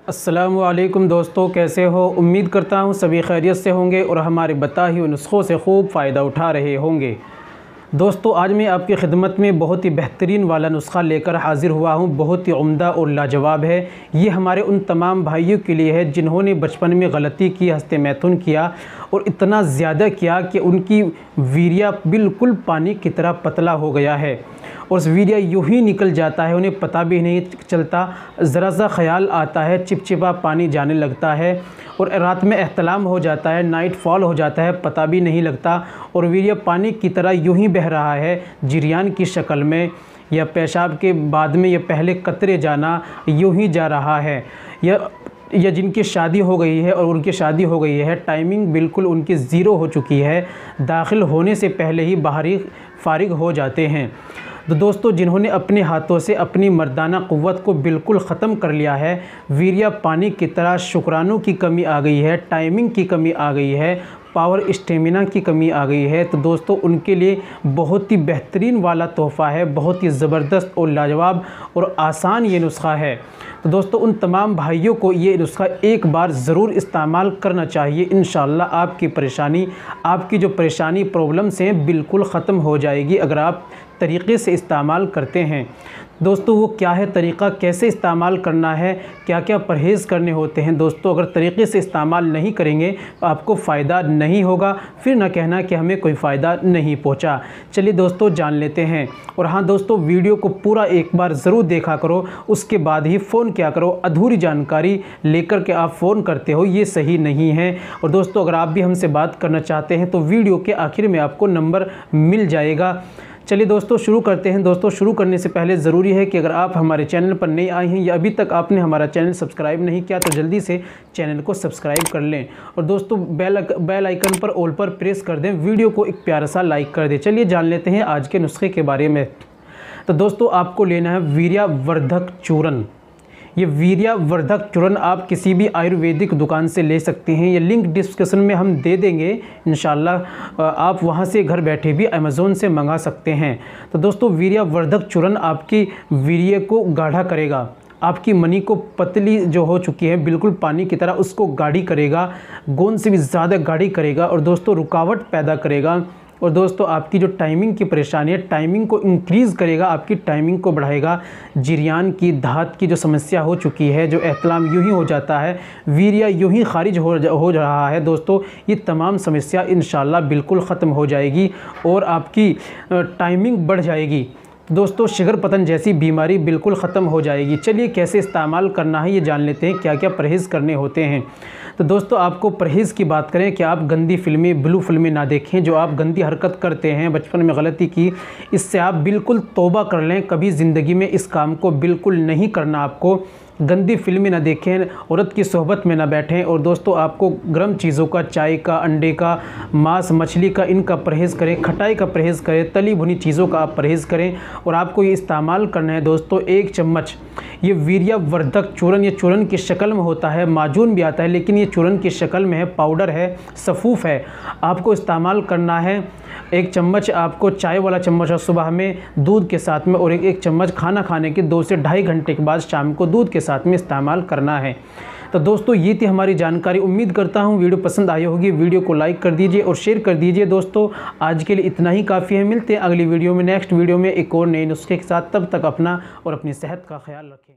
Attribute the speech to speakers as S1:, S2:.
S1: अस्सलामुअलैकुम दोस्तों, कैसे हो। उम्मीद करता हूँ सभी खैरियत से होंगे और हमारे बताए हुए नुस्ख़ों से खूब फ़ायदा उठा रहे होंगे। दोस्तों, आज मैं आपकी खिदमत में बहुत ही बेहतरीन वाला नुस्ख़ा लेकर हाज़िर हुआ हूँ। बहुत ही उम्दा और लाजवाब है। ये हमारे उन तमाम भाइयों के लिए है जिन्होंने बचपन में गलती की, हस्ते मैथुन किया और इतना ज़्यादा किया कि उनकी वीर्या बिल्कुल पानी की तरह पतला हो गया है और उस वीर्या यूँ ही निकल जाता है, उन्हें पता भी नहीं चलता। ज़रा सा ख्याल आता है, चिपचिपा पानी जाने लगता है और रात में एहतलाम हो जाता है, नाइट फॉल हो जाता है, पता भी नहीं लगता और वीर्य पानी की तरह यूँ ही बह रहा है, जिरियान की शक्ल में या पेशाब के बाद में या पहले कतरे जाना यूँ ही जा रहा है। या जिनकी शादी हो गई है और उनकी शादी हो गई है, टाइमिंग बिल्कुल उनकी ज़ीरो हो चुकी है, दाखिल होने से पहले ही बाहरी फारिग हो जाते हैं। तो दोस्तों, जिन्होंने अपने हाथों से अपनी मर्दाना क़ुव्वत को बिल्कुल ख़त्म कर लिया है, वीर्य पानी की तरह, शुक्रानों की कमी आ गई है, टाइमिंग की कमी आ गई है, पावर स्टेमिना की कमी आ गई है, तो दोस्तों उनके लिए बहुत ही बेहतरीन वाला तोहफ़ा है। बहुत ही ज़बरदस्त और लाजवाब और आसान ये नुस्ख़ा है। तो दोस्तों, उन तमाम भाइयों को ये नुस्ख़ा एक बार ज़रूर इस्तेमाल करना चाहिए। इंशाअल्लाह आपकी जो परेशानी प्रॉब्लम्स हैं बिल्कुल ख़त्म हो जाएगी अगर आप तरीक़े से इस्तेमाल करते हैं। दोस्तों, वो क्या है तरीक़ा, कैसे इस्तेमाल करना है, क्या क्या परहेज़ करने होते हैं। दोस्तों, अगर तरीक़े से इस्तेमाल नहीं करेंगे तो आपको फ़ायदा नहीं होगा, फिर ना कहना कि हमें कोई फ़ायदा नहीं पहुंचा। चलिए दोस्तों, जान लेते हैं। और हाँ दोस्तों, वीडियो को पूरा एक बार ज़रूर देखा करो, उसके बाद ही फ़ोन किया करो। अधूरी जानकारी लेकर के आप फ़ोन करते हो, ये सही नहीं है। और दोस्तों, अगर आप भी हमसे बात करना चाहते हैं तो वीडियो के आखिर में आपको नंबर मिल जाएगा। चलिए दोस्तों, शुरू करते हैं। दोस्तों, शुरू करने से पहले ज़रूरी है कि अगर आप हमारे चैनल पर नए आए हैं या अभी तक आपने हमारा चैनल सब्सक्राइब नहीं किया तो जल्दी से चैनल को सब्सक्राइब कर लें और दोस्तों बेल आइकन पर ऑल पर प्रेस कर दें। वीडियो को एक प्यारा सा लाइक कर दें। चलिए जान लेते हैं आज के नुस्खे के बारे में। तो दोस्तों, आपको लेना है वीर्यवर्धक चूर्ण। ये वीर्यवर्धक चूर्ण आप किसी भी आयुर्वेदिक दुकान से ले सकते हैं। ये लिंक डिस्क्रिप्शन में हम दे देंगे इंशाल्लाह, आप वहाँ से घर बैठे भी अमेज़ोन से मंगा सकते हैं। तो दोस्तों, वीर्यवर्धक चूर्ण आपकी वीर्य को गाढ़ा करेगा, आपकी मनी को पतली जो हो चुकी है बिल्कुल पानी की तरह उसको गाढ़ी करेगा, गोंद से भी ज़्यादा गाढ़ी करेगा और दोस्तों रुकावट पैदा करेगा। और दोस्तों, आपकी जो टाइमिंग की परेशानी है, टाइमिंग को इंक्रीज़ करेगा, आपकी टाइमिंग को बढ़ाएगा। जिरियान की धात की जो समस्या हो चुकी है, जो एहतलाम यूँ ही हो जाता है, वीर्य यूँ ही खारिज हो रहा है, दोस्तों ये तमाम समस्या इंशाल्लाह बिल्कुल ख़त्म हो जाएगी और आपकी टाइमिंग बढ़ जाएगी। दोस्तों, शुगर पतन जैसी बीमारी बिल्कुल ख़त्म हो जाएगी। चलिए कैसे इस्तेमाल करना है ये जान लेते हैं, क्या क्या परहेज़ करने होते हैं। तो दोस्तों, आपको परहेज़ की बात करें कि आप गंदी फ़िल्में, ब्लू फ़िल्में ना देखें। जो आप गंदी हरकत करते हैं, बचपन में गलती की, इससे आप बिल्कुल तौबा कर लें। कभी ज़िंदगी में इस काम को बिल्कुल नहीं करना। आपको गंदी फ़िल्में ना देखें, औरत की सोहबत में ना बैठें और दोस्तों आपको गर्म चीज़ों का, चाय का, अंडे का, मांस मछली का, इनका परहेज़ करें। खटाई का परहेज़ करें, तली भुनी चीज़ों का आप परहेज़ करें। और आपको ये इस्तेमाल करना है दोस्तों 1 चम्मच ये वीर्यवर्धक चूर्ण। ये चूर्ण की शक्ल में होता है, माजून भी आता है, लेकिन ये चूर्ण की शक्ल में है, पाउडर है, सफ़ूफ़ है। आपको इस्तेमाल करना है 1 चम्मच, आपको चाय वाला चम्मच और सुबह में दूध के साथ में, और 1 चम्मच खाना खाने के 2 से ढाई घंटे के बाद शाम को दूध के साथ में इस्तेमाल करना है। तो दोस्तों, ये थी हमारी जानकारी। उम्मीद करता हूँ वीडियो पसंद आई होगी। वीडियो को लाइक कर दीजिए और शेयर कर दीजिए। दोस्तों, आज के लिए इतना ही काफ़ी है। मिलते हैं अगली वीडियो में, नेक्स्ट वीडियो में एक और नए नुस्खे के साथ। तब तक अपना और अपनी सेहत का ख्याल रखें।